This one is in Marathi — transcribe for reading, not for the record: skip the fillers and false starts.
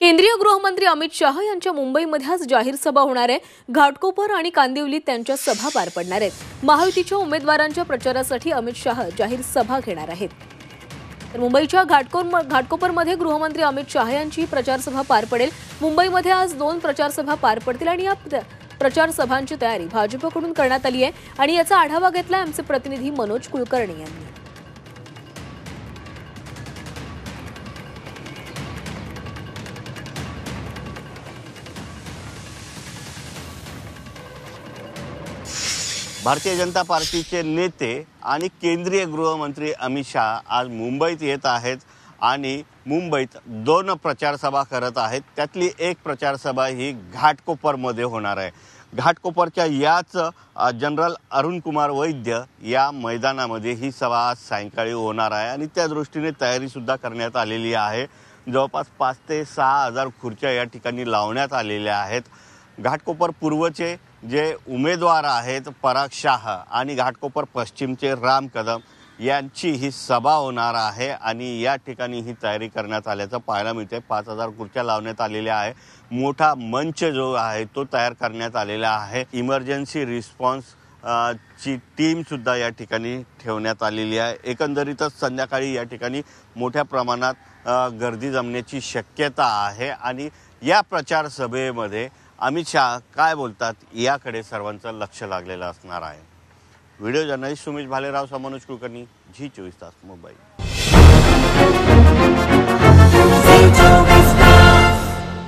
केंद्रीय गृहमंत्री अमित शाह यांच्या मुंबईमध्ये आज जाहीर सभा होणार आहे। घाटकोपर आणि कांदिवलीत त्यांच्या सभा पार पडणार आहेत। महायुतीच्या उमेदवारांच्या प्रचारासाठी अमित शाह जाहीर सभा घेणार आहेत। तर मुंबईच्या घाटकोपरमध्ये गृहमंत्री अमित शाह यांची प्रचार सभा पार पडेल। मुंबईमध्ये आज 2 प्रचार सभा पार पडतील आणि या प्रचार सभांची तयारी भाजपकडून करण्यात आली आहे आणि याचा आढावा घेतला आमचे प्रतिनिधी मनोज कुलकर्णी यांनी। भारतीय जनता पार्टीचे नेते आणि केंद्रीय गृहमंत्री अमित शाह आज मुंबईत येत आहेत आणि मुंबईत 2 प्रचार सभा करत आहेत। त्यातली एक प्रचार सभा ही घाटकोपरमध्ये होणार आहे। घाटकोपरच्या याच जनरल अरुण कुमार वैद्य या मैदानामध्ये ही सभा आज सायंकाळी होणार आहे आणि त्या दृष्टीने तयारी सुद्धा करण्यात आलेली आहे। जवळपास 5 ते 6 हजार खुर्च्या या ठिकाणी लावण्यात आलेल्या आहेत। घाटकोपर पूर्वचे जे उमेदवार आहेत पराग शाह आणि घाटकोपर पश्चिमचे राम कदम यांची ही सभा होणार आहे आणि या ठिकाणी ही तयारी करण्यात आल्याचं पाहायला मिळते। 5000 खुर्च्या लावण्यात आलेल्या आहे। मोठा मंच जो आहे तो तयार करण्यात आलेला आहे। इमर्जन्सी रिस्पॉन्स ची टीम सुद्धा या ठिकाणी ठेवण्यात आलेली आहे। एकंदरीतच संध्याकाळी या ठिकाणी मोठ्या प्रमाणात गर्दी जमण्याची शक्यता आहे आणि या प्रचार सभेमध्ये अमित शाह काय बोलतात याकडे सर्वांचं लक्ष लागलेलं असणार आहे। व्हिडिओ जर्नलिस्ट सुमित भालेराव, मनोज कुलकर्णी, झी 24 तास मुंबई।